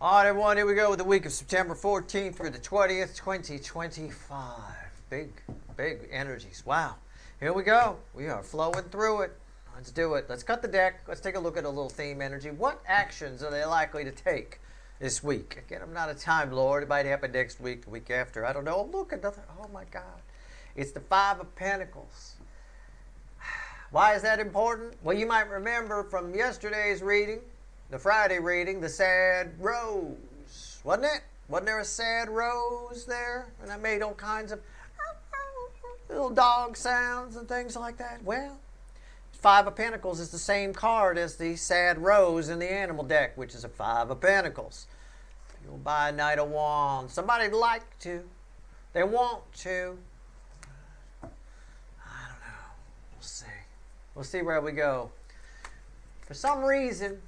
All right, everyone, here we go with the week of September 14th through the 20th, 2025. Big energies. Wow. Here we go. We are flowing through it. Let's do it. Let's cut the deck. Let's take a look at a little theme energy. What actions are they likely to take this week? Again, I'm not a time lord. It might happen next week, the week after. I don't know. Oh, look, another. Oh, my God. It's the Five of Pentacles. Why is that important? Well, you might remember from yesterday's reading, the Friday reading, the sad rose, wasn't it? Wasn't there a sad rose there? And I made all kinds of little dog sounds and things like that. Well, Five of Pentacles is the same card as the sad rose in the animal deck, which is a Five of Pentacles. You'll buy a Knight of Wands. Somebody'd like to. They want to. I don't know. We'll see. We'll see where we go. For some reason,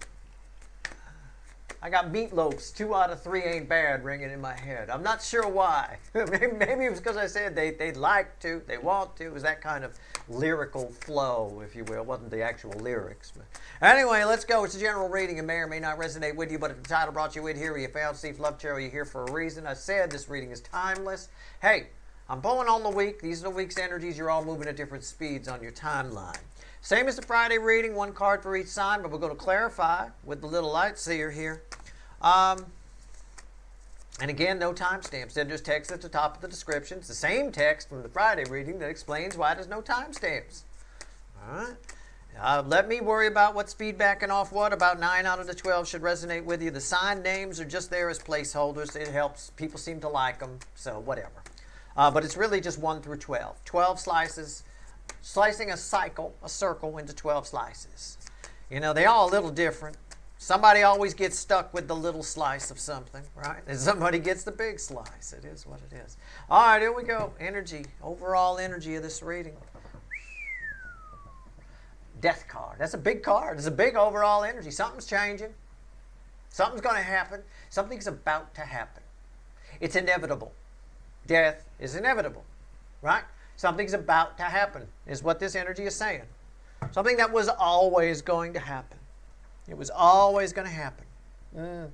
I got meatloafs. 2 out of 3 ain't bad ringing in my head. I'm not sure why. Maybe it was because I said they'd like to, they want to. It was that kind of lyrical flow, if you will. It wasn't the actual lyrics. But anyway, let's go. It's a general reading. It may or may not resonate with you, but if the title brought you in here, you found Steve Love Tarot, you're here for a reason. I said this reading is timeless. Hey, I'm pulling on the week. These are the week's energies. You're all moving at different speeds on your timeline. Same as the Friday reading, 1 card for each sign, but we're going to clarify with the little light seer here. And again, no timestamps. Then just text at the top of the description. It's the same text from the Friday reading that explains why there's no timestamps. All right. Let me worry about what's feedbacking off what. About 9 out of the 12 should resonate with you. The sign names are just there as placeholders. It helps. People seem to like them, so whatever. But it's really just 1 through 12. 12 slices. Slicing a circle into 12 slices. You know, they're all a little different. Somebody always gets stuck with the little slice of something, right? And somebody gets the big slice. It is what it is. All right, here we go. Energy, overall energy of this reading. Death card. That's a big card. It's a big overall energy. Something's changing. Something's going to happen. Something's about to happen. It's inevitable. Death is inevitable, right? Something's about to happen is what this energy is saying. Something that was always going to happen. It was always going to happen.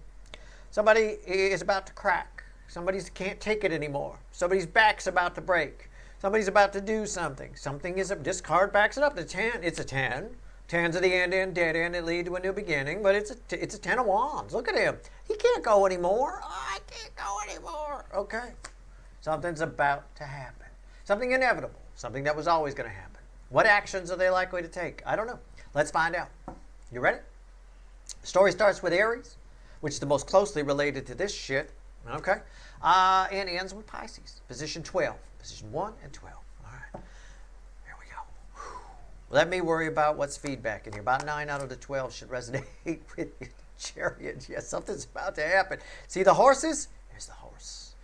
Somebody is about to crack. Somebody can't take it anymore. Somebody's back's about to break. Somebody's about to do something. Something is, this card backs it up. The 10, it's a 10. 10s are the end, dead end that lead to a new beginning, but it's a 10 of Wands. Look at him. He can't go anymore. Oh, I can't go anymore. Okay. Something's about to happen. Something inevitable. Something that was always going to happen. What actions are they likely to take? I don't know. Let's find out. You ready? The story starts with Aries, which is the most closely related to this shit. Okay? And ends with Pisces. Position 12. Position 1 and 12. All right. Here we go. Whew. Let me worry about what's feedback in here. About 9 out of the 12 should resonate with you. Chariot. Yes, something's about to happen. See the horses? There's the horse.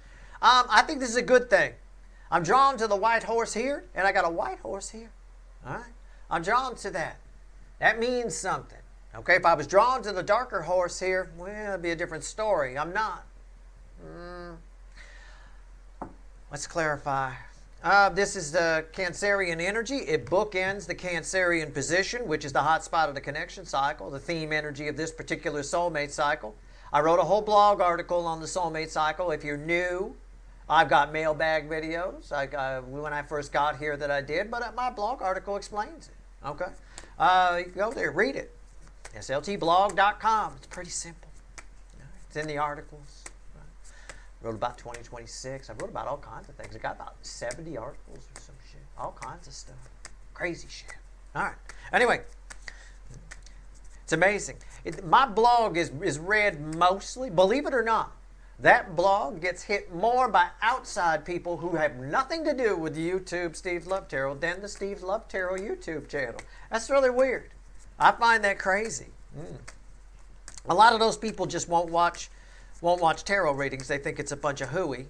I think this is a good thing. I'm drawn to the white horse here, and I got a white horse here. All right? I'm drawn to that. That means something. Okay, if I was drawn to the darker horse here, well, it'd be a different story. I'm not. Let's clarify. This is the Cancerian energy. It bookends the Cancerian position, which is the hot spot of the connection cycle, the theme energy of this particular soulmate cycle. I wrote a whole blog article on the soulmate cycle. If you're new, I've got mailbag videos when I first got here that I did, but my blog article explains it. Okay? You can go there, read it. sltblog.com. It's pretty simple. It's in the articles. Wrote about 2026. I wrote about all kinds of things. I got about 70 articles or some shit. All kinds of stuff. Crazy shit. All right. Anyway, it's amazing. My blog is read mostly, believe it or not, that blog gets hit more by outside people who have nothing to do with YouTube Steve Love Tarot than the Steve Love Tarot YouTube channel. That's really weird. I find that crazy. A lot of those people just won't watch tarot readings. They think it's a bunch of hooey,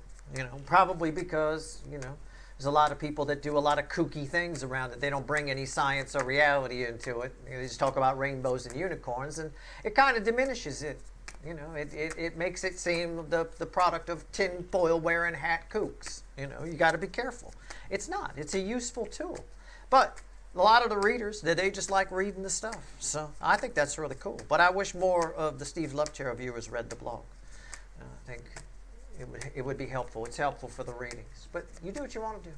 probably because, there's a lot of people that do a lot of kooky things around it. They don't bring any science or reality into it. They just talk about rainbows and unicorns, and it kind of diminishes it. It makes it seem the product of tinfoil wearing hat kooks. You got to be careful. It's not. It's a useful tool. But a lot of the readers, they just like reading the stuff. So I think that's really cool. But I wish more of the Steve Love Tarot viewers read the blog. I think it would be helpful. It's helpful for the readings. But you do what you want to do.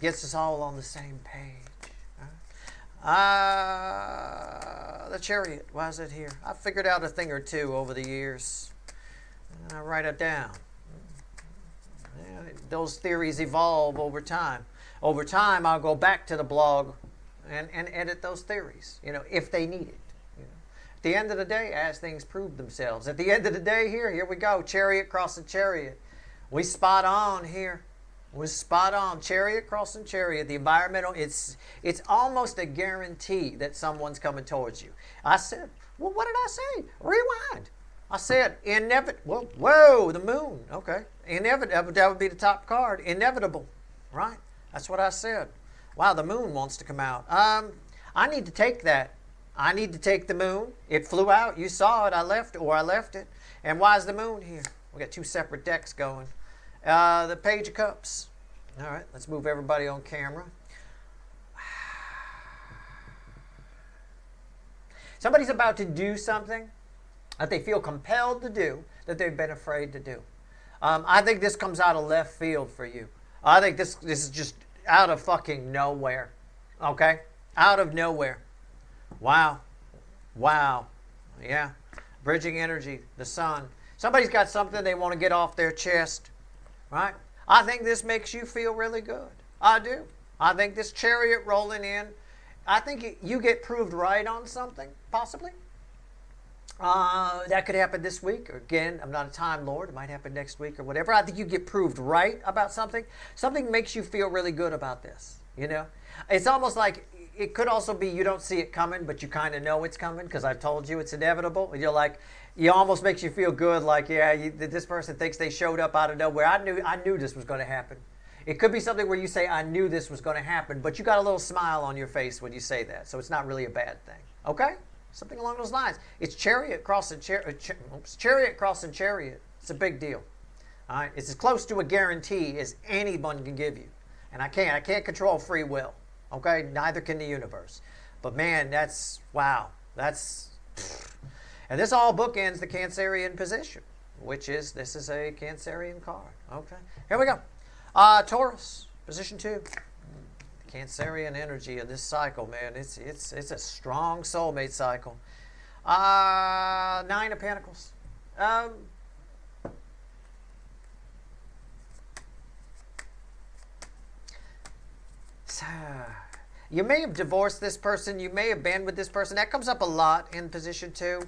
Gets us all on the same page. The Chariot. Why is it here? I've figured out a thing or two over the years. I write it down. Those theories evolve over time. Over time, I'll go back to the blog and edit those theories, if they need it. At the end of the day, as things prove themselves. At the end of the day, here we go. Chariot crossing Chariot. We spot on here. We're spot on. Chariot crossing Chariot. The environmental, it's almost a guarantee that someone's coming towards you. I said, well, what did I say? Rewind. I said, inevitable. Whoa, the moon. Okay. Inevitable. That would be the top card. Inevitable. Right? That's what I said. Wow, the moon wants to come out. I need to take that. I need to take the moon. It flew out. You saw it. I left it. And why is the moon here? We got two separate decks going. The Page of Cups. All right, let's move everybody on camera. Somebody's about to do something that they feel compelled to do that they've been afraid to do. I think this comes out of left field for you. I think this is just out of fucking nowhere. Okay? Out of nowhere. Wow. Yeah. Bridging energy, the sun. Somebody's got something they want to get off their chest. Right? I think this makes you feel really good. I do. I think this Chariot rolling in, I think you get proved right on something, possibly. That could happen this week. Again, I'm not a Time Lord. It might happen next week or whatever. I think you get proved right about something. Something makes you feel really good about this. It's almost like it could also be you don't see it coming, but you kind of know it's coming because I've told you it's inevitable. And you're like, it almost makes you feel good, like, this person thinks they showed up out of nowhere. I knew this was going to happen. It could be something where you say, I knew this was going to happen, but you got a little smile on your face when you say that, so it's not really a bad thing. Okay? Something along those lines. It's Chariot crossing Chariot crossing Chariot. It's a big deal. All right? It's as close to a guarantee as anyone can give you. And I can't control free will. Okay? Neither can the universe. But man, wow. And this all bookends the Cancerian position, this is a Cancerian card. Okay? Here we go. Taurus, position 2. The Cancerian energy of this cycle, man. It's a strong soulmate cycle. 9 of Pentacles. You may have divorced this person. You may have been with this person. That comes up a lot in position 2.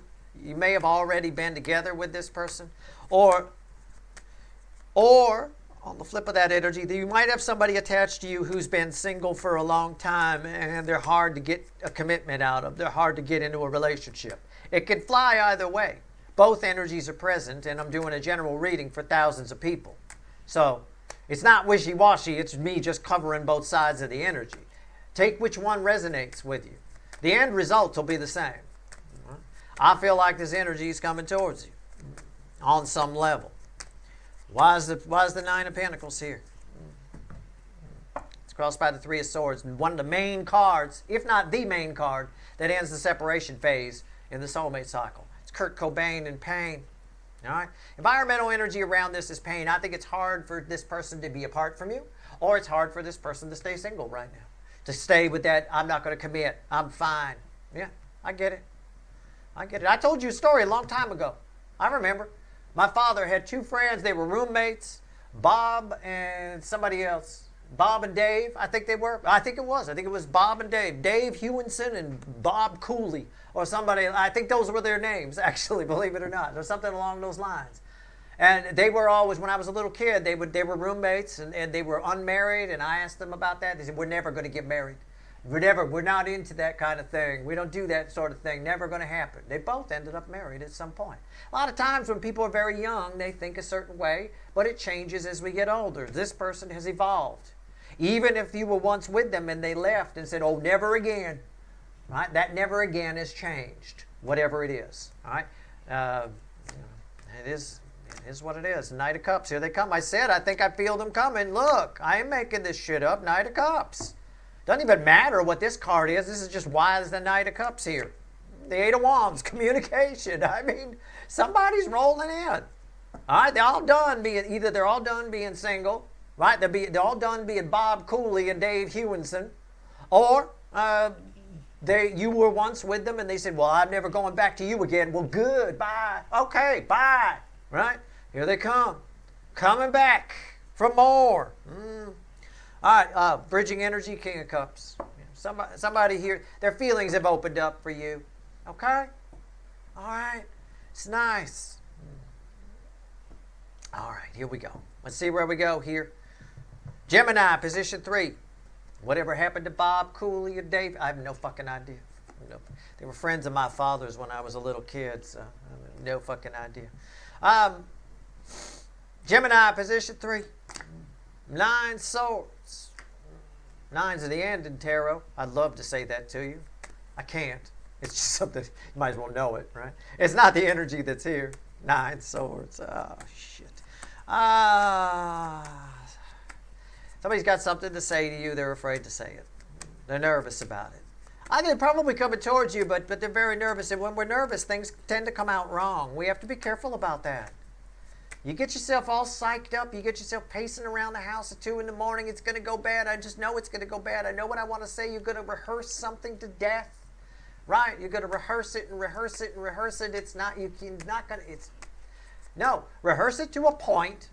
You may have already been together with this person. Or on the flip of that energy, you might have somebody attached to you who's been single for a long time and they're hard to get a commitment out of. They're hard to get into a relationship. It can fly either way. Both energies are present, and I'm doing a general reading for thousands of people. So it's not wishy-washy. It's me just covering both sides of the energy. Take which one resonates with you. The end result will be the same. I feel like this energy is coming towards you on some level. Why is the 9 of Pentacles here? It's crossed by the 3 of Swords. And one of the main cards, if not the main card, that ends the separation phase in the soulmate cycle. It's Kurt Cobain and pain. All right? Environmental energy around this is pain. I think it's hard for this person to be apart from you, or it's hard for this person to stay single right now. To stay with that, I'm not going to commit. I'm fine. Yeah, I get it. I told you a story a long time ago. I remember. My father had 2 friends. They were roommates, Bob and somebody else. Bob and Dave, I think they were. I think it was Bob and Dave. Dave Hewinson and Bob Cooley or somebody. I think those were their names, actually, believe it or not. There's something along those lines. And they were always, when I was a little kid, they were roommates and they were unmarried. And I asked them about that. They said, we're never going to get married. We're not into that kind of thing. We don't do that sort of thing. Never going to happen. They both ended up married at some point. A lot of times when people are very young, they think a certain way, but it changes as we get older. This person has evolved. Even if you were once with them and they left and said, oh, never again, right? That never again has changed, whatever it is, all right? It is what it is. Knight of Cups, here they come. I said, I think I feel them coming. Look, I ain't making this shit up. Knight of Cups. Doesn't even matter what this card is. This is just why is the Knight of Cups here. The Eight of Wands, communication. I mean, somebody's rolling in. All right, they're all done being, either they're all done being single, right? They're all done being Bob Cooley and Dave Hewinson, or you were once with them and they said, well, I'm never going back to you again. Well, good, bye. Okay, bye. Right? Here they come. Coming back for more. All right, bridging energy, King of Cups. Somebody here, their feelings have opened up for you. Okay? All right. It's nice. All right, here we go. Let's see where we go here. Gemini, position 3. Whatever happened to Bob Cooley or Dave? I have no fucking idea. No. They were friends of my father's when I was a little kid, so no fucking idea. Gemini, position 3. 9 swords. 9's at the end in tarot. I'd love to say that to you. I can't. It's just something, you might as well know it, right? It's not the energy that's here. 9 swords. Oh, shit. Somebody's got something to say to you. They're afraid to say it. They're nervous about it. They're probably coming towards you, but they're very nervous. And when we're nervous, things tend to come out wrong. We have to be careful about that. You get yourself all psyched up. You get yourself pacing around the house at 2 in the morning. It's going to go bad. I just know it's going to go bad. I know what I want to say. You're going to rehearse something to death. Right? You're going to rehearse it and rehearse it and rehearse it. It's not, you're not going to, no, rehearse it to a point.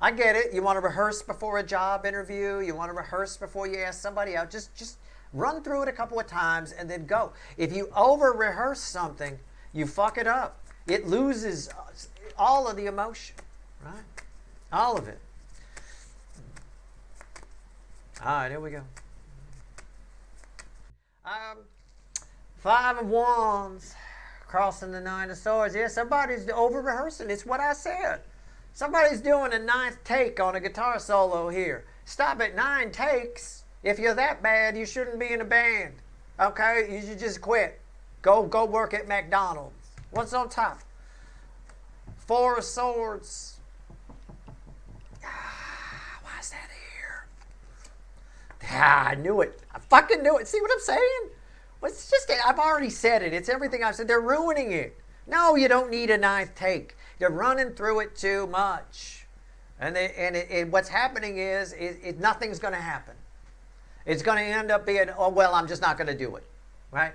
I get it. You want to rehearse before a job interview. You want to rehearse before you ask somebody out. Just run through it a couple of times and then go. If you over-rehearse something, you fuck it up. It loses all of the emotion, right? All of it. All right, here we go. 5 of Wands, crossing the 9 of Swords. Yeah, somebody's over-rehearsing. It's what I said. Somebody's doing a 9th take on a guitar solo here. Stop at 9 takes. If you're that bad, you shouldn't be in a band. Okay? You should just quit. Go work at McDonald's. What's on top? 4 of Swords. Why is that here? I knew it. I fucking knew it. See what I'm saying? Well, it's just, I've already said it. It's everything I've said. They're ruining it. No, you don't need a 9th take. They're running through it too much. And what's happening is nothing's going to happen. It's going to end up being, oh, well, I'm just not going to do it. Right?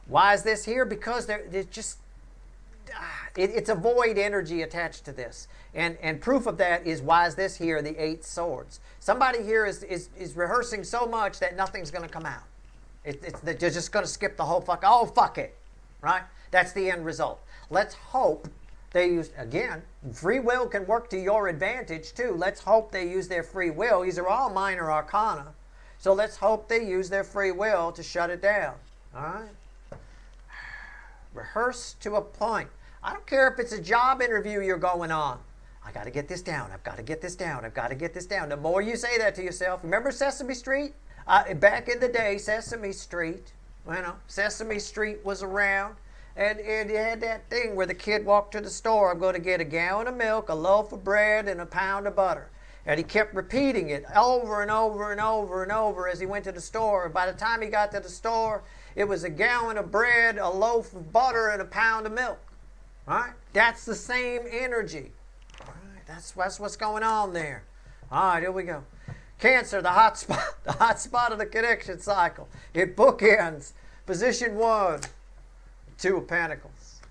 Why is this here? Because there's just, it's a void energy attached to this. And proof of that is, why is this here, the 8 swords? Somebody here is rehearsing so much that nothing's going to come out. They're just going to skip the whole fuck it. Right? That's the end result. Let's hope they use, again, free will can work to your advantage too. Let's hope they use their free will. These are all minor arcana. So let's hope they use their free will to shut it down. All right? Rehearse to a point. I don't care if it's a job interview you're going on. I got to get this down. I've got to get this down. I've got to get this down. The more you say that to yourself, remember Sesame Street? Back in the day, Sesame Street was around. And you had that thing where the kid walked to the store, I'm going to get a gallon of milk, a loaf of bread, and a pound of butter. And he kept repeating it over and over and over and over as he went to the store. By the time he got to the store, it was a gallon of bread, a loaf of butter, and a pound of milk. All right? That's the same energy. All right? That's what's going on there. All right, here we go. Cancer, the hot spot of the connection cycle. It bookends. Position 1. 2 of Pentacles.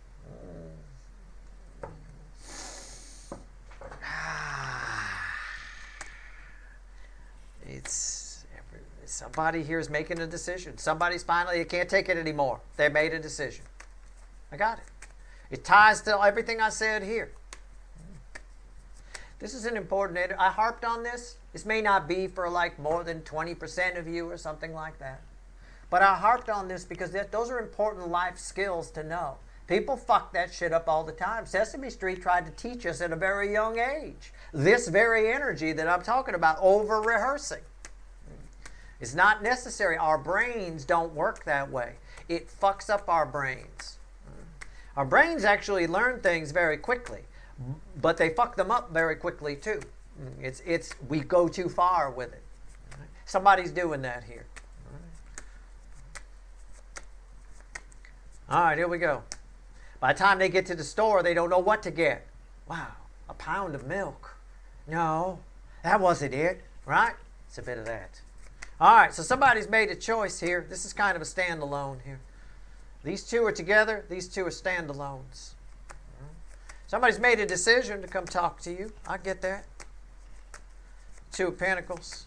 It's somebody here is making a decision. Somebody's finally, they can't take it anymore. They made a decision. I got it. It ties to everything I said here. This is an important, I harped on this. This may not be for like more than 20% of you or something like that. But I harped on this because those are important life skills to know. People fuck that shit up all the time. Sesame Street tried to teach us at a very young age. This very energy that I'm talking about, over-rehearsing. It's not necessary. Our brains don't work that way. It fucks up our brains. Our brains actually learn things very quickly, but they fuck them up very quickly too. We go too far with it. Somebody's doing that here. All right, here we go. By the time they get to the store, they don't know what to get. Wow, a pound of milk. No, that wasn't it, right? It's a bit of that. All right, so somebody's made a choice here. This is kind of a standalone here. These two are together. These two are standalones. Somebody's made a decision to come talk to you. I get that. Two of Pentacles.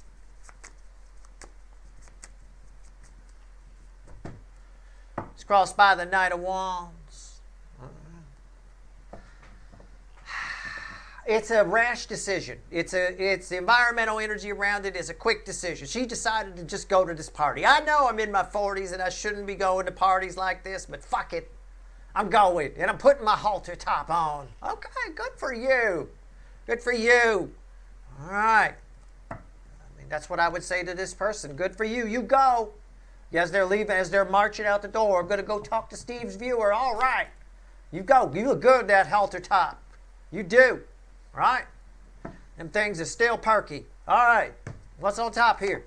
It's crossed by the Knight of Wands. It's a rash decision. It's the environmental energy around it is a quick decision. She decided to just go to this party. I know I'm in my 40s and I shouldn't be going to parties like this, but fuck it. I'm going and I'm putting my halter top on. Okay, good for you. Good for you. All right. I mean, that's what I would say to this person. Good for you. You go. As they're leaving, as they're marching out the door, I'm going to go talk to Steve's viewer. All right. You go. You look good, that halter top. You do. Right? Them things are still perky. All right. What's on top here?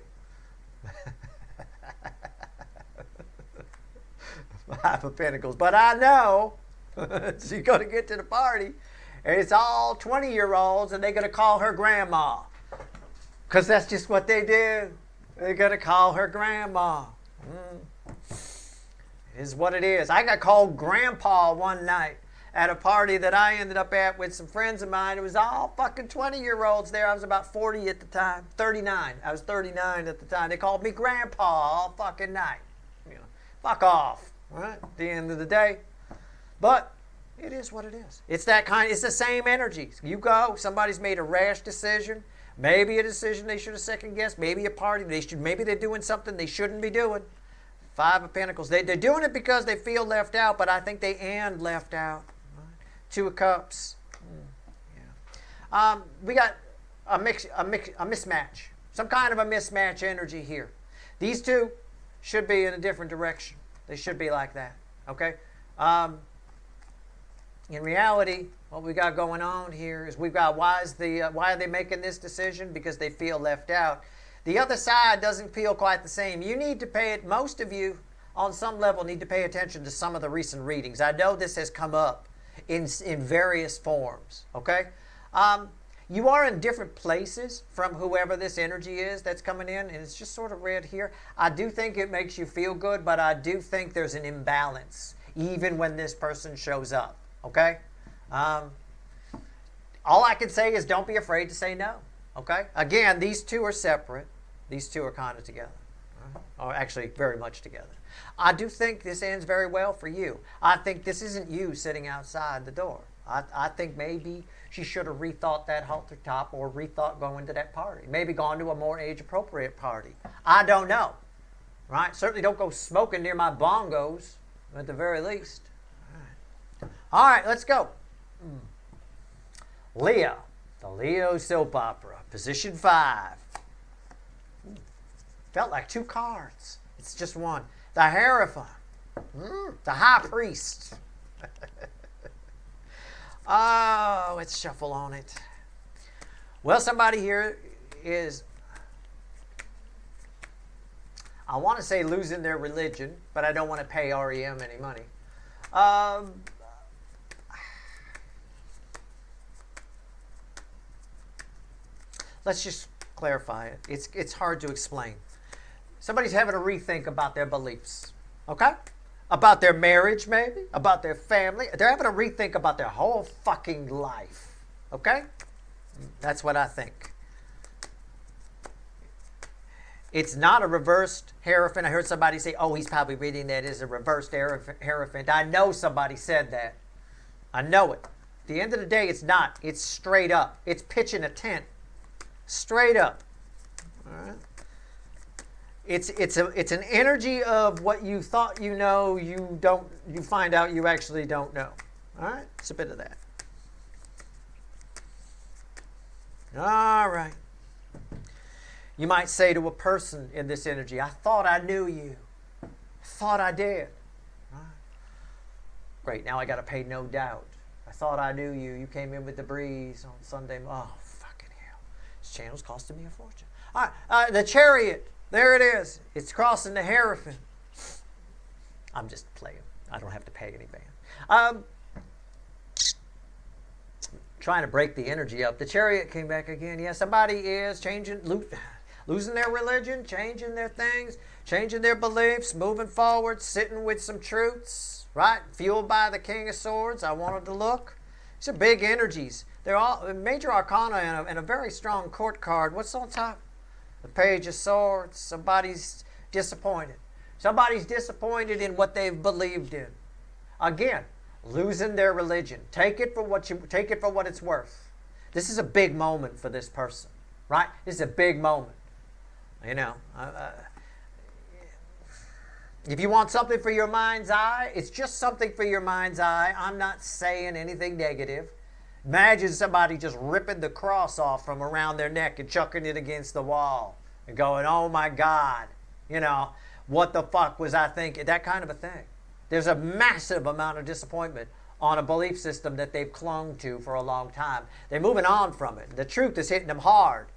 Five of Pentacles. But I know she's going to get to the party, and it's all 20-year-olds, and they're going to call her grandma. Because that's just what they do. They're going to call her grandma. It is what it is. I got called grandpa one night at a party that I ended up at with some friends of mine. It was all fucking 20-year-olds there. I was about 40 at the time. 39. I was 39 at the time. They called me grandpa all fucking night. You know, fuck off. Right? At the end of the day. But it is what it is. It's that kind. It's the same energy. You go. Somebody's made a rash decision. Maybe a decision they should have second guessed. Maybe a party maybe they're doing something they shouldn't be doing. Five of Pentacles. They're doing it because they feel left out, but I think they and left out. Two of Cups. Yeah. We got a mismatch. Some kind of a mismatch energy here. These two should be in a different direction. They should be like that. Okay? In reality, what we got going on here is we've got why are they making this decision? Because they feel left out. The other side doesn't feel quite the same. You need to pay it. Most of you, on some level, need to pay attention to some of the recent readings. I know this has come up in various forms. Okay? You are in different places from whoever this energy is that's coming in, and it's just sort of read here. I do think it makes you feel good, but I do think there's an imbalance, even when this person shows up. Okay? All I can say is don't be afraid to say no. Okay? Again, these two are separate. These two are kind of together. Or actually very much together. I do think this ends very well for you. I think this isn't you sitting outside the door. I think maybe she should have rethought that halter top or rethought going to that party. Maybe gone to a more age-appropriate party. I don't know. Right? Certainly don't go smoking near my bongos, at the very least. All right, let's go. Leo. The Leo soap opera. Position 5. Felt like two cards. It's just one. The Hierophant. The High Priest. Oh, let's shuffle on it. Well, somebody here is, I want to say losing their religion, but I don't want to pay REM any money. Let's just clarify it. It's hard to explain. Somebody's having a rethink about their beliefs. Okay? About their marriage, maybe. About their family. They're having a rethink about their whole fucking life. Okay? That's what I think. It's not a reversed Hierophant. I heard somebody say, oh, he's probably reading that as a reversed Hierophant. I know somebody said that. I know it. At the end of the day, it's not. It's straight up. It's pitching a tent. Straight up. All right? It's an energy of what you thought you know, you find out you actually don't know. All right? It's a bit of that. All right. You might say to a person in this energy, I thought I knew you. I thought I did. All right. Great, now I got to pay no doubt. I thought I knew you. You came in with the breeze on Sunday. Oh, fucking hell. This channel's costing me a fortune. All right, the Chariot. There it is. It's crossing the Hierophant. I'm just playing. I don't have to pay any band. Trying to break the energy up. The Chariot came back again. Yeah, somebody is changing, losing their religion, changing their things, changing their beliefs, moving forward, sitting with some truths, right? Fueled by the King of Swords. I wanted to look. These are big energies. They're all major arcana and a very strong court card. What's on top? The Page of Swords. Somebody's disappointed. Somebody's disappointed in what they've believed in. Again, losing their religion. Take it for what it's worth. This is a big moment for this person, right? This is a big moment. You know, if you want something for your mind's eye, it's just something for your mind's eye. I'm not saying anything negative. Imagine somebody just ripping the cross off from around their neck and chucking it against the wall and going, oh my God, you know, what the fuck was I thinking? That kind of a thing. There's a massive amount of disappointment on a belief system that they've clung to for a long time. They're moving on from it. The truth is hitting them hard.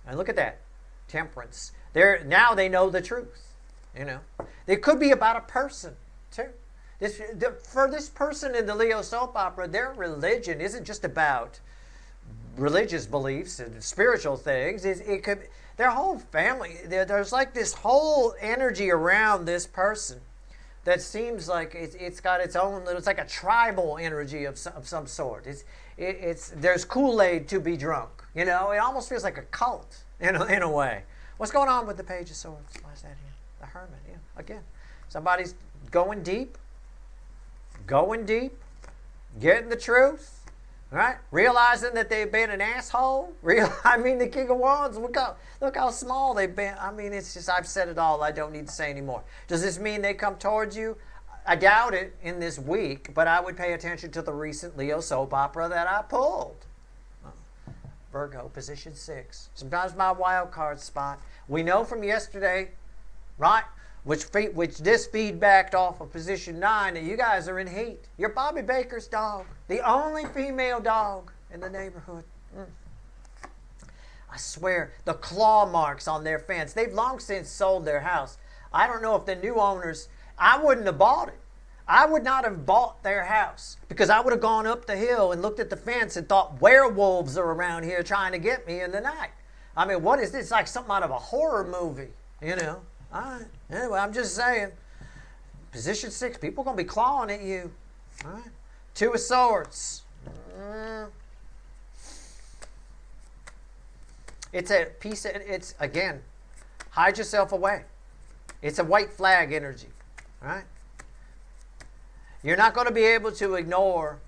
And look at that. Temperance. Now they know the truth. You know. It could be about a person, too. For this person in the Leo soap opera, their religion isn't just about religious beliefs and spiritual things. It could their whole family. There's like this whole energy around this person that seems like it's got its own little. It's like a tribal energy of some sort. There's Kool-Aid to be drunk. You know, it almost feels like a cult in a way. What's going on with the Page of Swords? Why is that here? The Hermit. Yeah, again, somebody's going deep, getting the truth. Right? Realizing that they've been an asshole. The King of Wands, look how small they've been. I mean, it's just, I've said it all. I don't need to say anymore. Does this mean they come towards you? I doubt it in this week, but I would pay attention to the recent Leo soap opera that I pulled. Virgo, position 6. Sometimes my wild card spot. We know from yesterday, right? Which this feedbacked off of position 9 that you guys are in heat. You're Bobby Baker's dog. The only female dog in the neighborhood. I swear, the claw marks on their fence. They've long since sold their house. I don't know if the new owners, I wouldn't have bought it. I would not have bought their house because I would have gone up the hill and looked at the fence and thought werewolves are around here trying to get me in the night. I mean, what is this? It's like something out of a horror movie, you know? All right. Anyway, I'm just saying. Position 6, people are going to be clawing at you. All right. 2 of Swords. It's a piece of, it's, again, hide yourself away. It's a white flag energy. All right. You're not going to be able to ignore,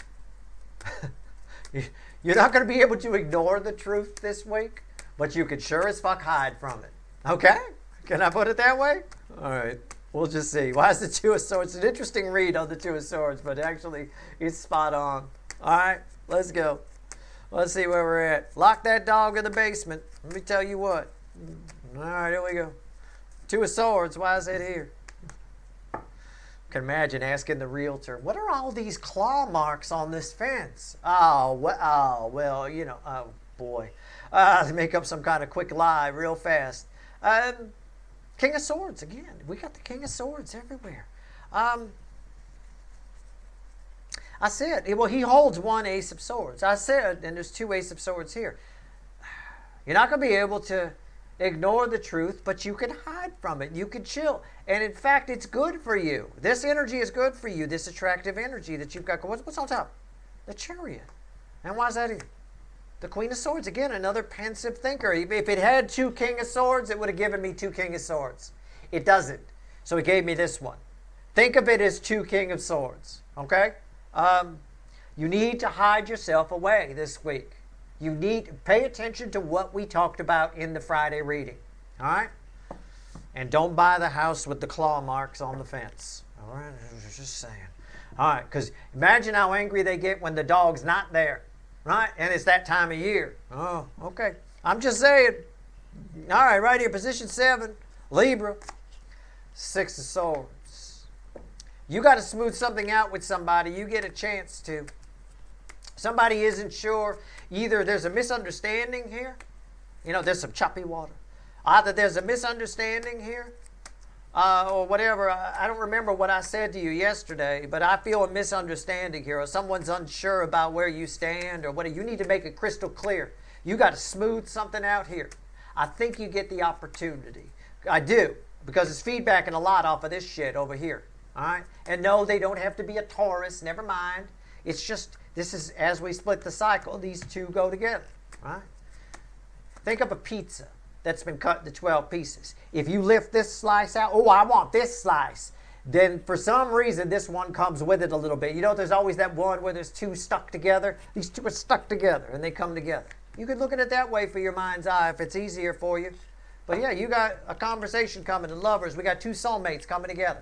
you're not going to be able to ignore the truth this week, but you could sure as fuck hide from it. Okay? Can I put it that way? All right. We'll just see. Why is the 2 of Swords? It's an interesting read on the 2 of Swords, but actually it's spot on. All right. Let's go. Let's see where we're at. Lock that dog in the basement. Let me tell you what. All right. Here we go. 2 of Swords. Why is it here? Can imagine asking the realtor, what are all these claw marks on this fence? Oh, well, you know, oh, boy. Make up some kind of quick lie real fast. King of Swords, again. We got the King of Swords everywhere. I said, well, he holds 1 Ace of Swords. I said, and there's 2 Ace of Swords here. You're not going to be able to ignore the truth, but you can hide from it. You can chill. And in fact, it's good for you. This energy is good for you, this attractive energy that you've got. What's on top? The Chariot. And why is that here? The Queen of Swords, again, another pensive thinker. If it had 2 King of Swords, it would have given me 2 King of Swords. It doesn't. So it gave me this one. Think of it as 2 King of Swords. Okay? You need to hide yourself away this week. You need to pay attention to what we talked about in the Friday reading. All right? And don't buy the house with the claw marks on the fence. All right? Just saying. All right? Because imagine how angry they get when the dog's not there. Right? And it's that time of year. Oh, okay. I'm just saying. All right, right here, position 7, Libra, 6 of Swords. You got to smooth something out with somebody. You get a chance to. Somebody isn't sure. Either there's a misunderstanding here. You know, there's some choppy water. Either there's a misunderstanding here. or whatever. I don't remember what I said to you yesterday, but I feel a misunderstanding here, or someone's unsure about where you stand, or what. You need to make it crystal clear. You got to smooth something out here. I think you get the opportunity. I do, because it's feedbacking a lot off of this shit over here. All right? And no, they don't have to be a Taurus. Never mind. It's just, this is, as we split the cycle, these two go together. All right? Think of a pizza that's been cut into 12 pieces. If you lift this slice out, oh, I want this slice, then for some reason this one comes with it a little bit. You know, there's always that one where there's two stuck together. These two are stuck together and they come together. You could look at it that way for your mind's eye if it's easier for you. But yeah, you got a conversation coming to lovers. We got two soulmates coming together.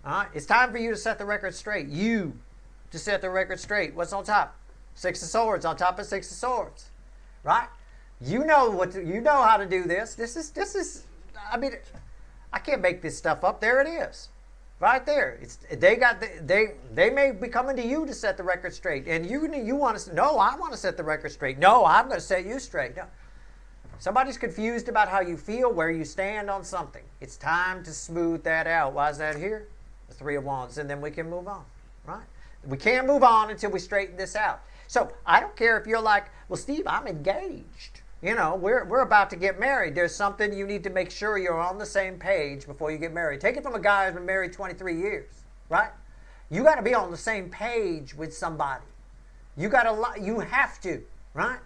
All right, it's time for you to set the record straight. You to set the record straight. What's on top? Six of Swords on top of Six of Swords, right? You know you know how to do this. This is. I mean, I can't make this stuff up. There it is, right there. They may be coming to you to set the record straight, and you want to. No, I want to set the record straight. No, I'm going to set you straight. No. Somebody's confused about how you feel, where you stand on something. It's time to smooth that out. Why is that here? The Three of Wands, and then we can move on, right? We can't move on until we straighten this out. So I don't care if you're like, well, Steve, I'm engaged. You know, we're about to get married. There's something you need to make sure you're on the same page before you get married. Take it from a guy who's been married 23 years, right? You got to be on the same page with somebody. You have to, right?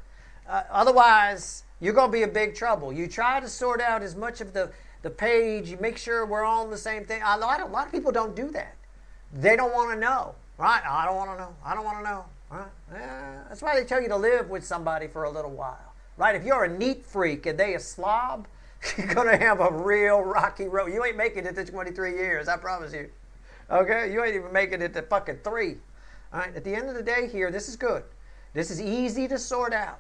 Otherwise, you're going to be in big trouble. You try to sort out as much of the page. You make sure we're on the same thing. A lot of people don't do that. They don't want to know, right? I don't want to know. I don't want to know, right? That's why they tell you to live with somebody for a little while, right? If you're a neat freak and they a slob, you're going to have a real rocky road. You ain't making it to 23 years, I promise you. Okay? You ain't even making it to fucking 3. All right? At the end of the day here, this is good. This is easy to sort out.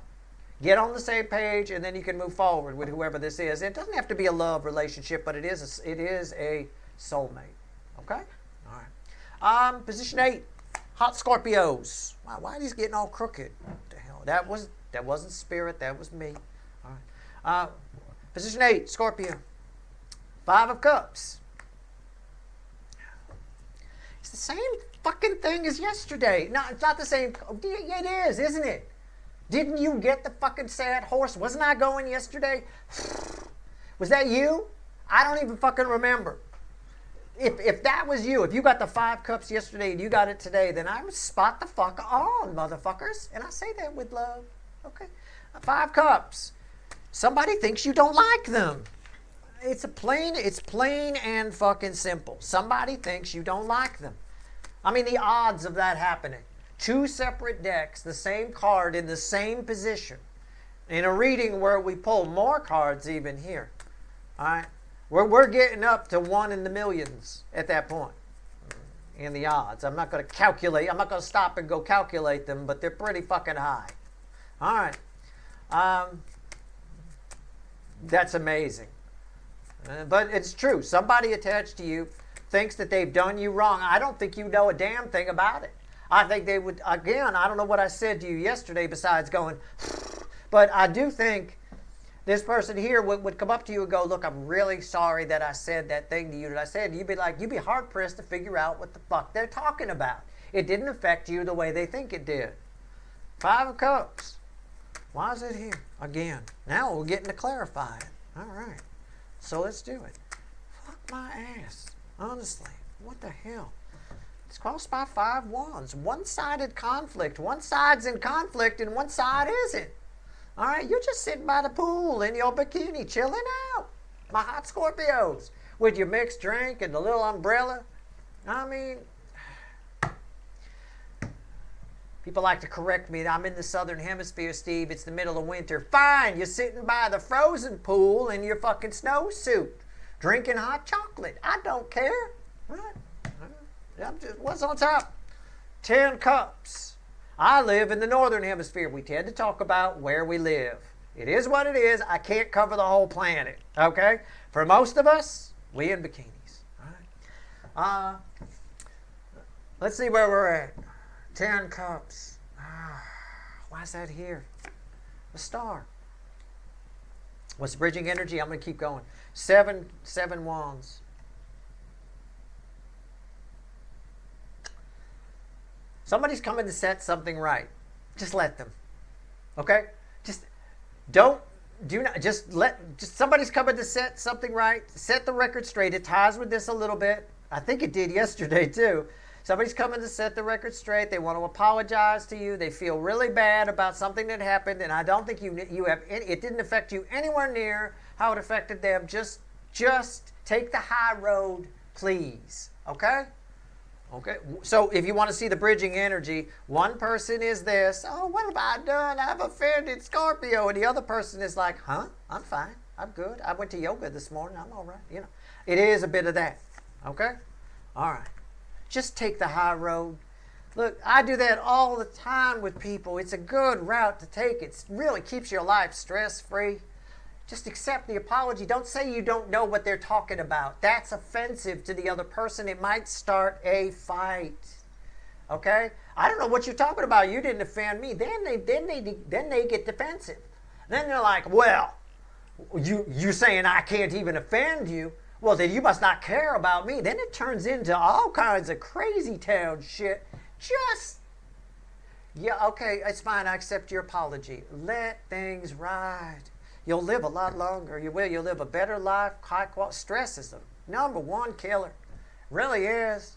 Get on the same page, and then you can move forward with whoever this is. It doesn't have to be a love relationship, but it is a soulmate. Okay? All right. Position 8, hot Scorpios. Wow, why are these getting all crooked? What the hell? That wasn't spirit. That was me. All right. Position 8, Scorpio. 5 of Cups. It's the same fucking thing as yesterday. No, it's not the same. Yeah, it is, isn't it? Didn't you get the fucking sad horse? Wasn't I going yesterday? Was that you? I don't even fucking remember. If that was you, if you got the 5 cups yesterday and you got it today, then I would spot the fuck on, motherfuckers. And I say that with love. Okay? 5 cups. Somebody thinks you don't like them. It's plain and fucking simple. Somebody thinks you don't like them. I mean, the odds of that happening. 2 separate decks, the same card in the same position. In a reading where we pull more cards even here. All right? We're getting up to 1 in the millions at that point in the odds. I'm not going to calculate. I'm not going to stop and go calculate them, but they're pretty fucking high. All right. That's amazing. But it's true. Somebody attached to you thinks that they've done you wrong. I don't think you know a damn thing about it. I think they would, again, I don't know what I said to you yesterday besides going, but I do think this person here would come up to you and go, look, I'm really sorry that I said that thing to you that I said. And you'd be hard-pressed to figure out what the fuck they're talking about. It didn't affect you the way they think it did. 5 of Cups. Why is it here? Again. Now we're getting to clarify it. All right. So let's do it. Fuck my ass. Honestly. What the hell? It's crossed by 5 wands. One-sided conflict. One side's in conflict and one side isn't. All right, you're just sitting by the pool in your bikini, chilling out. My hot Scorpios. With your mixed drink and the little umbrella. I mean, people like to correct me. I'm in the southern hemisphere, Steve. It's the middle of winter. Fine, you're sitting by the frozen pool in your fucking snowsuit. Drinking hot chocolate. I don't care. Right? What's on top? 10 cups. I live in the northern hemisphere. We tend to talk about where we live. It is what it is. I can't cover the whole planet. Okay? For most of us, we in bikinis. All right. Let's see where we're at. 10 cups. Why is that here? A star. What's bridging energy? I'm going to keep going. 7 wands. Somebody's coming to set something right. Just let them. Okay? Just don't, do not, just somebody's coming to set something right. Set the record straight. It ties with this a little bit. I think it did yesterday too. Somebody's coming to set the record straight. They want to apologize to you. They feel really bad about something that happened, and I don't think you have any, it didn't affect you anywhere near how it affected them. Just take the high road, please. Okay? Okay. So if you want to see the bridging energy, one person is this, oh, what have I done? I've offended Scorpio. And the other person is like, huh? I'm fine. I'm good. I went to yoga this morning. I'm all right. You know, it is a bit of that. Okay? All right. Just take the high road. Look, I do that all the time with people. It's a good route to take. It really keeps your life stress-free. Just accept the apology. Don't say you don't know what they're talking about. That's offensive to the other person. It might start a fight. Okay? I don't know what you're talking about. You didn't offend me. Then they get defensive. Then they're like, well, you're saying I can't even offend you. Well, then you must not care about me. Then it turns into all kinds of crazy town shit. Yeah, okay, it's fine. I accept your apology. Let things ride. You'll live a lot longer. You will. You'll live a better life. High quality. Stress is the number one killer. Really is.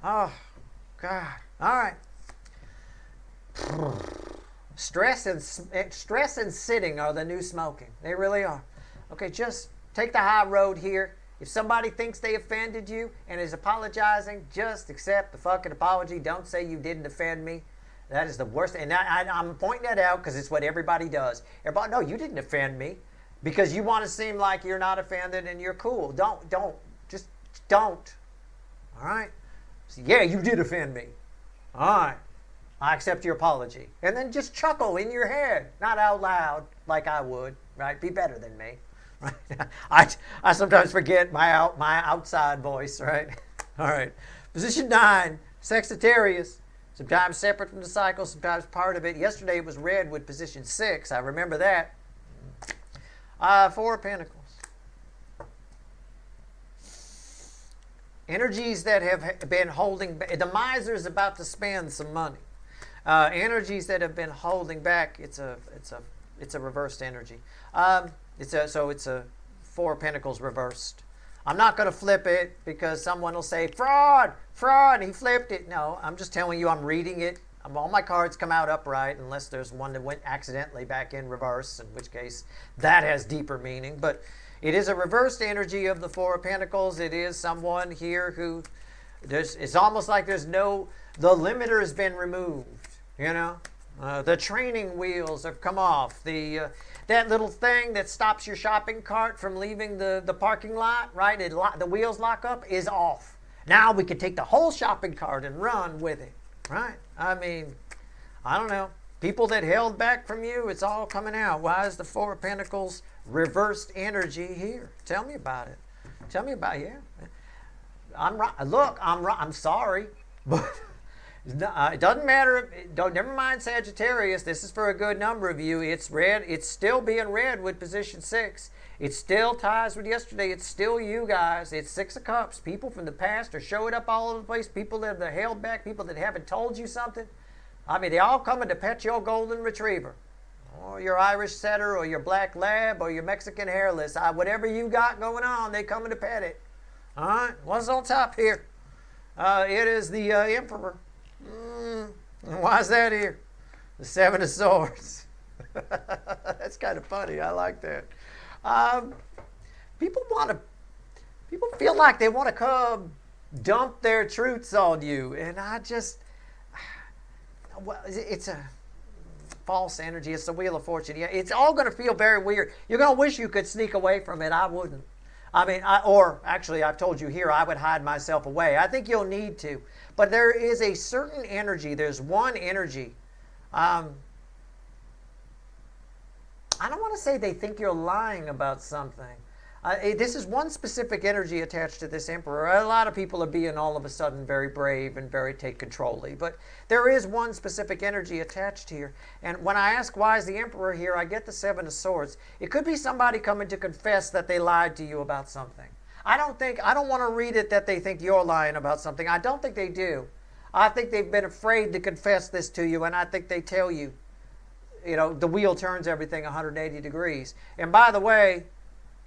Oh, God. All right. Stress and sitting are the new smoking. They really are. Okay, just take the high road here. If somebody thinks they offended you and is apologizing, just accept the fucking apology. Don't say you didn't offend me. That is the worst. And I'm pointing that out because it's what everybody does. Everybody, no, you didn't offend me. Because you want to seem like you're not offended and you're cool. Just don't. All right? So, yeah, you did offend me. All right. I accept your apology. And then just chuckle in your head. Not out loud like I would. Right? Be better than me. Right? I sometimes forget my outside voice, right? All right. Position 9, Sagittarius. Sometimes separate from the cycle, sometimes part of it. Yesterday it was red with position 6. I remember that. 4 of Pentacles. Energies that have been holding back. The miser is about to spend some money. Energies that have been holding back. It's a reversed energy. It's a 4 of Pentacles reversed. I'm not going to flip it because someone will say, fraud, he flipped it. No, I'm just telling you I'm reading it. All my cards come out upright unless there's one that went accidentally back in reverse, in which case that has deeper meaning. But it is a reversed energy of the 4 of Pentacles. It is someone here who, it's almost like the limiter has been removed, you know. The training wheels have come off. That little thing that stops your shopping cart from leaving the parking lot, right? The wheels lock up, is off. Now we can take the whole shopping cart and run with it, right? I mean, I don't know. People that held back from you, it's all coming out. Why is the 4 of Pentacles reversed energy here? Tell me about it. Tell me about it. Yeah. I'm right. Look, I'm sorry, but it doesn't matter. Never mind Sagittarius. This is for a good number of you. It's red. It's still being red with position 6. It still ties with yesterday. It's still you guys. It's 6 of Cups. People from the past are showing up all over the place. People that have held back. People that haven't told you something. I mean, they all coming to pet your golden retriever, or your Irish setter, or your black lab, or your Mexican hairless. Whatever you got going on, they coming to pet it. All right. What's on top here? It is the Emperor. Why is that here? The 7 of Swords. That's kind of funny. I like that. People feel like they want to come dump their truths on you, and it's a false energy. It's the Wheel of Fortune. Yeah, it's all going to feel very weird. You're going to wish you could sneak away from it. I wouldn't. I mean, I've told you here, I would hide myself away. I think you'll need to. But there is a certain energy. There's one energy. I don't want to say they think you're lying about something. This is one specific energy attached to this Emperor. A lot of people are being all of a sudden very brave and very take control-y. But there is one specific energy attached here. And when I ask why is the Emperor here, I get the 7 of Swords. It could be somebody coming to confess that they lied to you about something. I don't want to read it that they think you're lying about something. I don't think they do. I think they've been afraid to confess this to you, and I think they tell you, the wheel turns everything 180 degrees. And by the way,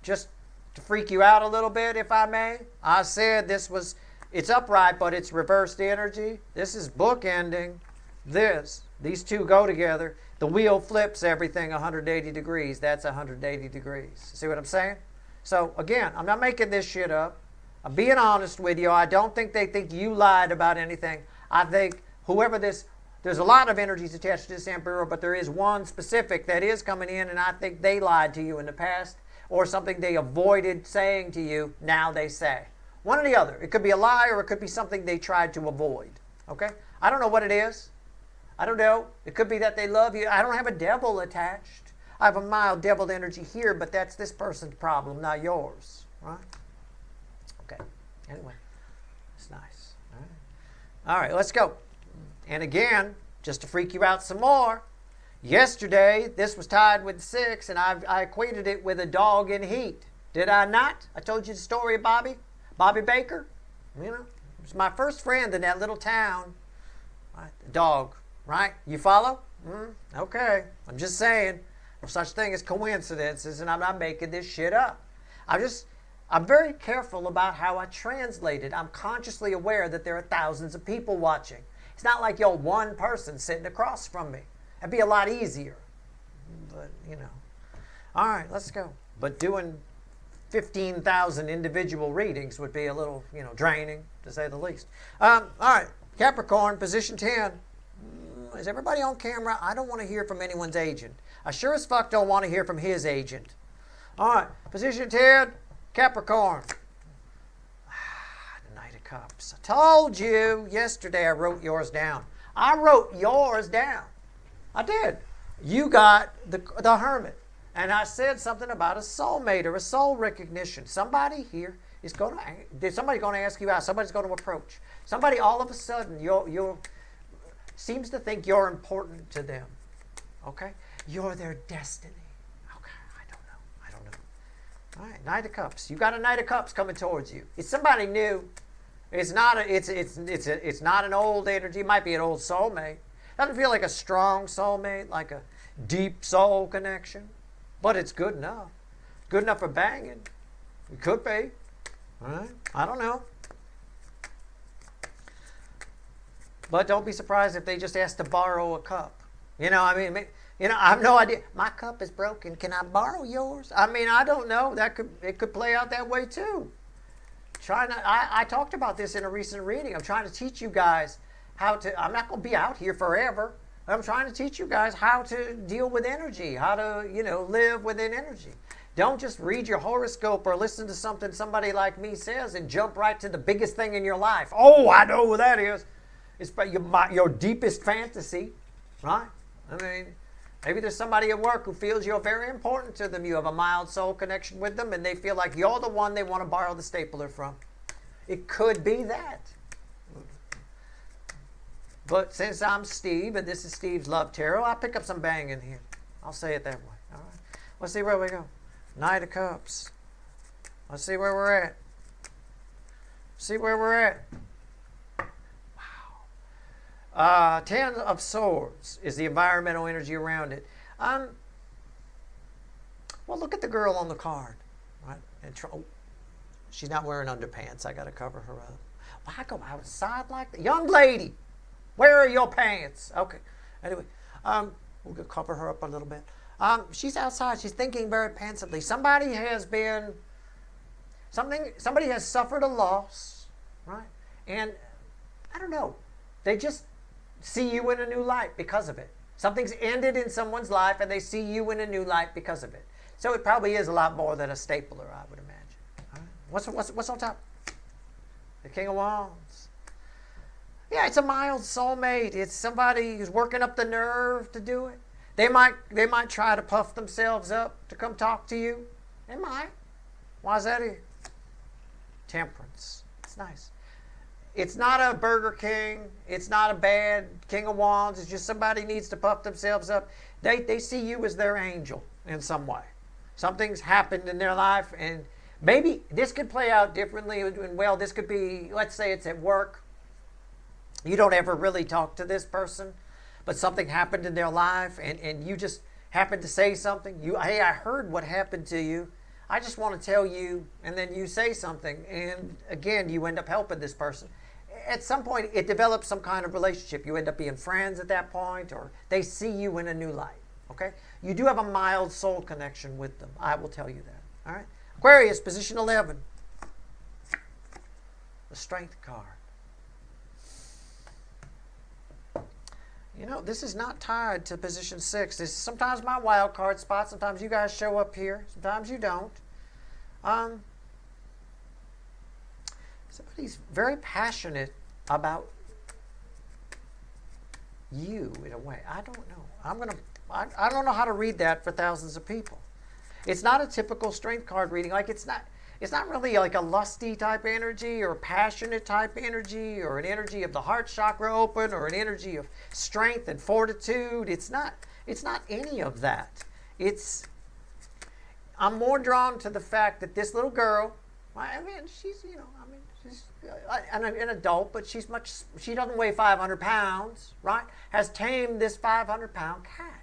just to freak you out a little bit, if I may, I said it's upright, but it's reversed energy. This is bookending this. These two go together. The wheel flips everything 180 degrees. That's 180 degrees. See what I'm saying? So, again, I'm not making this shit up. I'm being honest with you. I don't think they think you lied about anything. I think there's a lot of energies attached to this Emperor, but there is one specific that is coming in, and I think they lied to you in the past, or something they avoided saying to you, now they say. One or the other. It could be a lie, or it could be something they tried to avoid. Okay? I don't know what it is. I don't know. It could be that they love you. I don't have a devil attached. I have a mild devil energy here, but that's this person's problem, not yours. Right? Okay. Anyway, it's nice. All right, let's go. And again, just to freak you out some more, yesterday this was tied with 6, and I equated it with a dog in heat. Did I not? I told you the story of Bobby Baker. It was my first friend in that little town. Right? The dog. Right? You follow? Okay. I'm just saying, no such thing as coincidences, and I'm not making this shit up. I'm very careful about how I translate it. I'm consciously aware that there are thousands of people watching. It's not like you're one person sitting across from me. That'd be a lot easier. But, All right, let's go. But doing 15,000 individual readings would be a little, draining, to say the least. All right, Capricorn, position 10. Is everybody on camera? I don't want to hear from anyone's agent. I sure as fuck don't want to hear from his agent. All right, position 10, Capricorn. The Knight of Cups. I told you yesterday I wrote yours down. I wrote yours down. I did. You got the Hermit. And I said something about a soulmate or a soul recognition. Somebody here is somebody's going to ask you out. Somebody's going to approach. Somebody all of a sudden you'll seems to think you're important to them. Okay? You're their destiny. Okay, I don't know. All right, Knight of Cups. You got a Knight of Cups coming towards you. It's somebody new. It's not an old energy. It might be an old soulmate. Doesn't feel like a strong soulmate, like a deep soul connection. But it's good enough. Good enough for banging. It could be. All right? I don't know. But don't be surprised if they just ask to borrow a cup. I have no idea. My cup is broken. Can I borrow yours? I don't know. It could play out that way too. I talked about this in a recent reading. I'm trying to teach you guys I'm not going to be out here forever. I'm trying to teach you guys how to deal with energy, how to, live within energy. Don't just read your horoscope or listen to something somebody like me says and jump right to the biggest thing in your life. Oh, I know who that is. It's your deepest fantasy, right? Maybe there's somebody at work who feels you're very important to them. You have a mild soul connection with them, and they feel like you're the one they want to borrow the stapler from. It could be that. But since I'm Steve, and this is Steve's Love Tarot, I'll pick up some banging here. I'll say it that way. All right. Let's see where we go. Knight of Cups. Let's see where we're at. See where we're at. Wow. 10 of Swords is the environmental energy around it. Well, look at the girl on the card. Right? She's not wearing underpants. I got to cover her up. Why go outside like that? Young lady, where are your pants? Okay. Anyway, we'll cover her up a little bit. She's outside. She's thinking very pensively. Somebody has suffered a loss, right? And I don't know. They just see you in a new light because of it. Something's ended in someone's life, and they see you in a new light because of it. So it probably is a lot more than a stapler, I would imagine. All right. What's on top? The King of Wands. Yeah, it's a mild soulmate. It's somebody who's working up the nerve to do it. They might try to puff themselves up to come talk to you. They might. Why is that here? Temperance. It's nice. It's not a Burger King. It's not a bad King of Wands. It's just somebody needs to puff themselves up. They see you as their angel in some way. Something's happened in their life, and maybe this could play out differently. Well, this could be, let's say it's at work. You don't ever really talk to this person, but something happened in their life and you just happened to say something. Hey, I heard what happened to you. I just want to tell you, and then you say something, and again, you end up helping this person. At some point, it develops some kind of relationship. You end up being friends at that point, or they see you in a new light, okay? You do have a mild soul connection with them. I will tell you that, all right? Aquarius, position 11. The Strength card. You know, this is not tied to position 6. This is sometimes my wild card spot. Sometimes you guys show up here. Sometimes you don't. Somebody's very passionate about you in a way. I don't know. I don't know how to read that for thousands of people. It's not a typical strength card reading. Like it's not really like a lusty type energy or passionate type energy or an energy of the heart chakra open or an energy of strength and fortitude. It's not any of that. I'm more drawn to the fact that this little girl, I mean, she's an adult, but she doesn't weigh 500 pounds, right? Has tamed this 500-pound cat.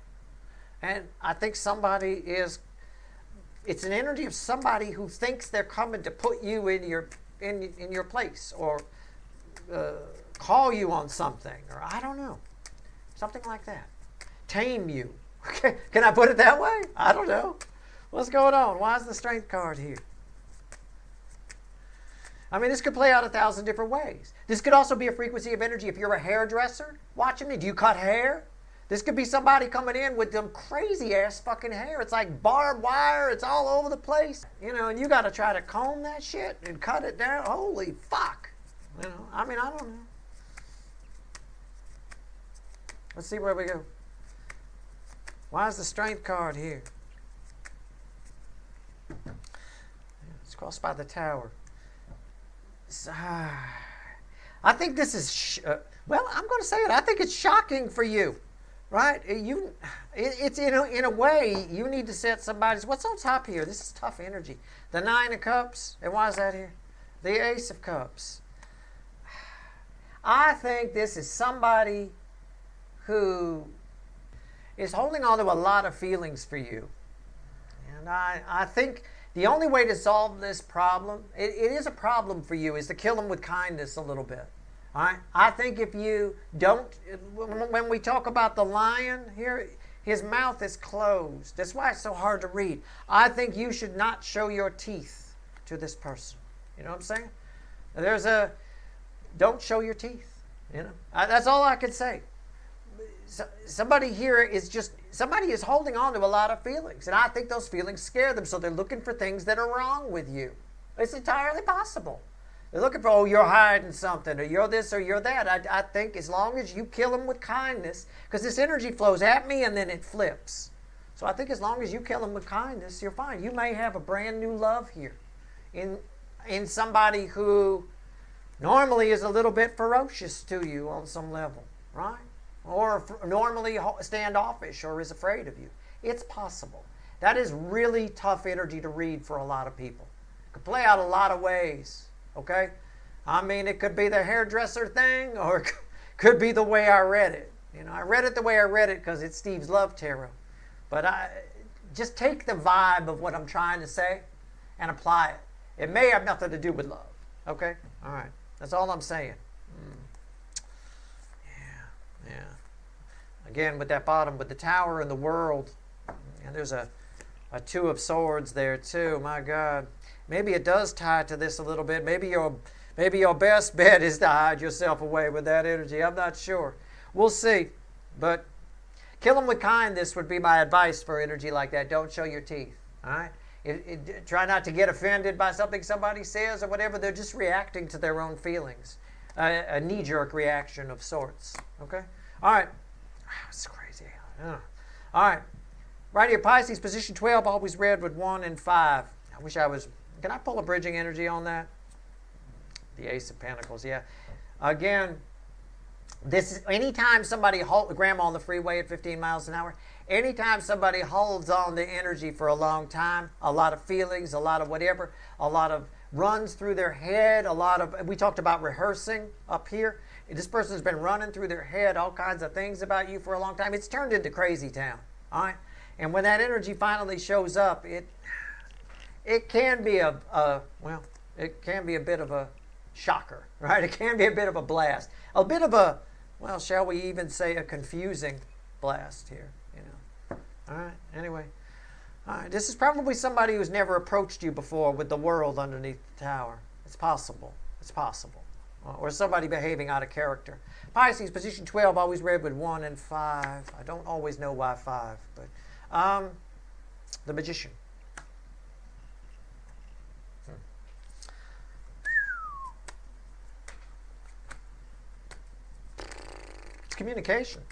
And I think it's an energy of somebody who thinks they're coming to put you in your place or call you on something, or I don't know, something like that. Tame you. Can I put it that way? I don't know. What's going on? Why is the Strength card here? I mean, this could play out 1,000 different ways. This could also be a frequency of energy. If you're a hairdresser watching me, do you cut hair? This could be somebody coming in with them crazy ass fucking hair. It's like barbed wire. It's all over the place. You know, and you got to try to comb that shit and cut it down. Holy fuck. You know, I mean, I don't know. Let's see where we go. Why is the Strength card here? It's crossed by the Tower. I think this is, well, I'm going to say it. I think it's shocking for you. Right? It's in a way, you need to set somebody's... What's on top here? This is tough energy. The 9 of Cups. And why is that here? The Ace of Cups. I think this is somebody who is holding on to a lot of feelings for you. And I think the only way to solve this problem, it is a problem for you, is to kill them with kindness a little bit. All right? I think if you don't, when we talk about the lion here, his mouth is closed. That's why it's so hard to read. I think you should not show your teeth to this person. You know what I'm saying? Don't show your teeth. You know, that's all I can say. Somebody here somebody is holding on to a lot of feelings, and I think those feelings scare them, so they're looking for things that are wrong with you. It's entirely possible. They're looking for, oh, you're hiding something, or you're this, or you're that. I think as long as you kill them with kindness, because this energy flows at me and then it flips. So I think as long as you kill them with kindness, you're fine. You may have a brand new love here in somebody who normally is a little bit ferocious to you on some level, right? Or normally standoffish or is afraid of you. It's possible. That is really tough energy to read for a lot of people. It could play out a lot of ways. Okay? I mean, it could be the hairdresser thing, or it could be the way I read it. You know, I read it the way I read it because it's Steve's Love Tarot. But just take the vibe of what I'm trying to say and apply it. It may have nothing to do with love. Okay? All right. That's all I'm saying. Yeah. Again, with that bottom, with the Tower and the World, and there's a 2 of Swords there too. My God. Maybe it does tie to this a little bit. Maybe your best bet is to hide yourself away with that energy. I'm not sure. We'll see. But kill them with kindness would be my advice for energy like that. Don't show your teeth. All right? Try not to get offended by something somebody says or whatever. They're just reacting to their own feelings. A knee-jerk reaction of sorts. Okay? All right. It's crazy. All right. Right here, Pisces, position 12, always read with 1 and 5. I wish I was... Can I pull a bridging energy on that? The Ace of Pentacles, yeah. Again, this is anytime somebody grandma on the freeway at 15 miles an hour, anytime somebody holds on to energy for a long time, a lot of feelings, a lot of whatever, a lot of runs through their head, we talked about rehearsing up here. This person's been running through their head all kinds of things about you for a long time. It's turned into crazy town. All right? And when that energy finally shows up, it can be it can be a bit of a shocker, right? It can be a bit of a blast. A bit of a, well, shall we even say a confusing blast here, you know. All right, anyway. All right, this is probably somebody who's never approached you before with the world underneath the tower. It's possible. It's possible. Or somebody behaving out of character. Pisces, position 12, always read with 1 and 5. I don't always know why 5, but the Magician. It's communication.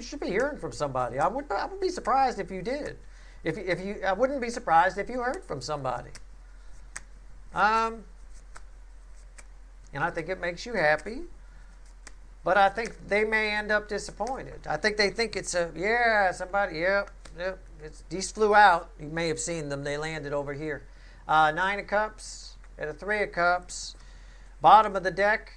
Should be hearing from somebody. I would be surprised if you did. I wouldn't be surprised if you heard from somebody. And I think it makes you happy, but I think they may end up disappointed. I think they think it's these flew out. You may have seen them. They landed over here. 9 of Cups and a 3 of Cups. Bottom of the deck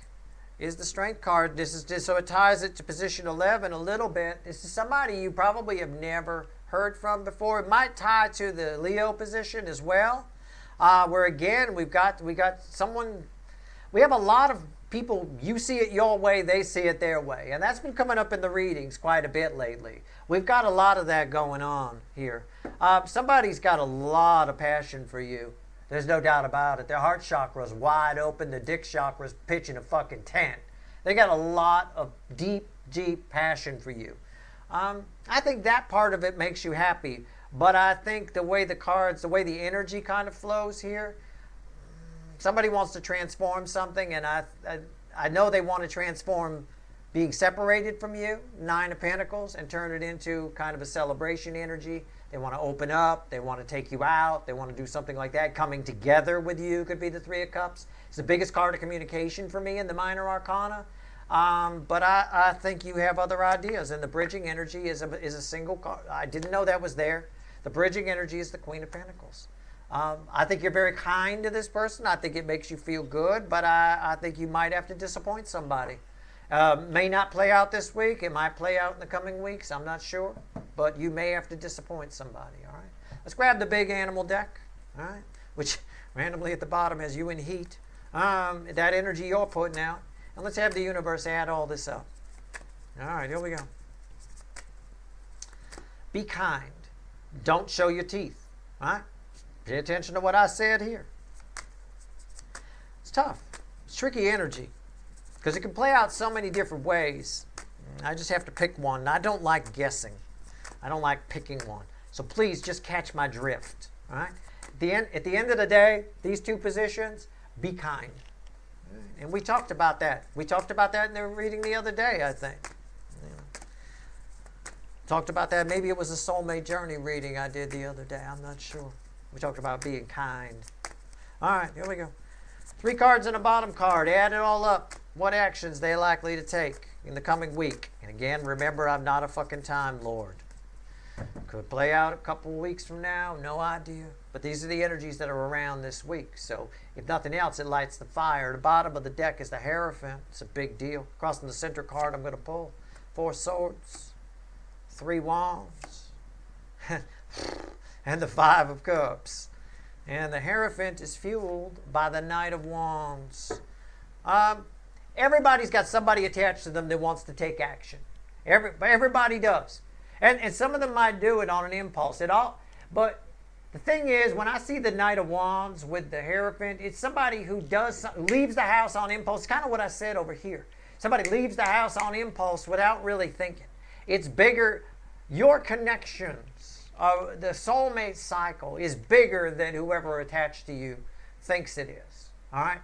is the Strength card. This is just so it ties it to position 11 a little bit. This is somebody you probably have never heard from before. It might tie to the Leo position as well, where again we got someone. We have a lot of people. You see it your way, they see it their way, and that's been coming up in the readings quite a bit lately. We've got a lot of that going on here. Somebody's got a lot of passion for you. There's no doubt about it. Their heart chakra's wide open. The dick chakra's pitching a fucking tent. They got a lot of deep, deep passion for you. I think that part of it makes you happy. But I think the way the energy kind of flows here, somebody wants to transform something, and I know they want to transform being separated from you, 9 of Pentacles, and turn it into kind of a celebration energy. They want to open up. They want to take you out. They want to do something like that. Coming together with you could be the 3 of Cups. It's the biggest card of communication for me in the minor arcana. But I think you have other ideas. And the bridging energy is a single card. I didn't know that was there. The bridging energy is the Queen of Pentacles. I think you're very kind to this person. I think it makes you feel good. But I think you might have to disappoint somebody. May not play out this week. It might play out in the coming weeks. I'm not sure. But you may have to disappoint somebody. All right. Let's grab the big animal deck. All right. Which randomly at the bottom has you in heat. That energy you're putting out. And let's have the universe add all this up. All right. Here we go. Be kind. Don't show your teeth. All right. Pay attention to what I said here. It's tough. It's tricky energy. Because it can play out so many different ways. I just have to pick one. And I don't like guessing. I don't like picking one. So please just catch my drift. All right? At the end of the day, these two positions, be kind. And we talked about that. We talked about that in the reading the other day, I think. Talked about that. Maybe it was a soulmate journey reading I did the other day. I'm not sure. We talked about being kind. All right, here we go. 3 cards and a bottom card. Add it all up. What actions they likely to take in the coming week. And again, remember, I'm not a fucking time lord. Could play out a couple of weeks from now. No idea. But these are the energies that are around this week. So if nothing else, it lights the fire. The bottom of the deck is the Hierophant. It's a big deal. Crossing the center card, I'm going to pull 4 swords, 3 wands, and the 5 of cups. And the Hierophant is fueled by the Knight of Wands. Everybody's got somebody attached to them that wants to take action. Everybody does. And some of them might do it on an impulse. But the thing is, when I see the Knight of Wands with the Hierophant, it's somebody who leaves the house on impulse. It's kind of what I said over here. Somebody leaves the house on impulse without really thinking. It's bigger. Your connections, the soulmate cycle is bigger than whoever attached to you thinks it is. All right?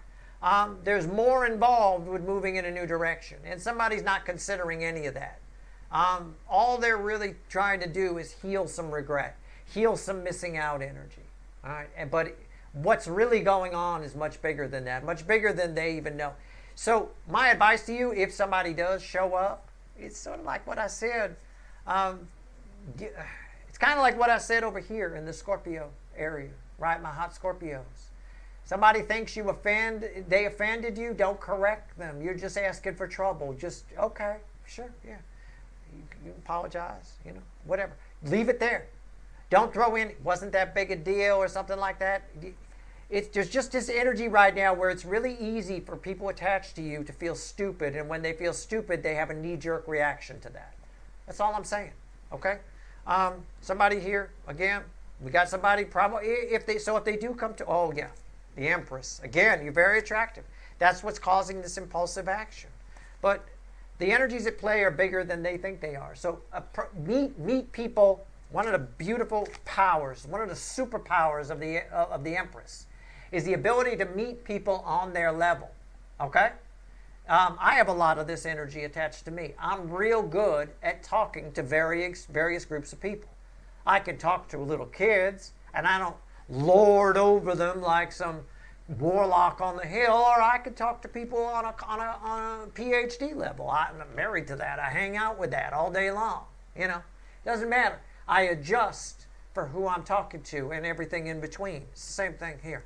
There's more involved with moving in a new direction. And somebody's not considering any of that. All they're really trying to do is heal some regret, heal some missing out energy. All right? But what's really going on is much bigger than that, much bigger than they even know. So my advice to you, if somebody does show up, it's sort of like what I said. It's kind of like what I said over here in the Scorpio area, right? My hot Scorpios. Somebody thinks they offended you, don't correct them. You're just asking for trouble. Just, okay, sure, yeah. You apologize, whatever. Leave it there. Don't throw in, wasn't that big a deal or something like that. There's just this energy right now where it's really easy for people attached to you to feel stupid. And when they feel stupid, they have a knee-jerk reaction to that. That's all I'm saying, okay? Somebody here, again, we got somebody probably, if they do come to, oh yeah, the Empress. Again, you're very attractive. That's what's causing this impulsive action. But the energies at play are bigger than they think they are. So meet people. One of the beautiful powers, one of the superpowers of the Empress is the ability to meet people on their level, okay? I have a lot of this energy attached to me. I'm real good at talking to various groups of people. I can talk to little kids, and I don't lord over them like some warlock on the hill, or I could talk to people on a PhD level. I'm married to that. I hang out with that all day long, Doesn't matter. I adjust for who I'm talking to and everything in between. It's the same thing here.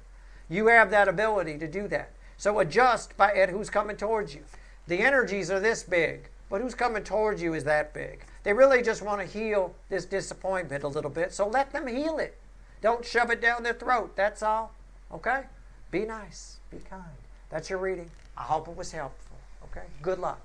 You have that ability to do that. So adjust at who's coming towards you. The energies are this big, but who's coming towards you is that big. They really just want to heal this disappointment a little bit, so let them heal it. Don't shove it down their throat, that's all. Okay? Be nice, be kind. That's your reading. I hope it was helpful. Okay? Good luck.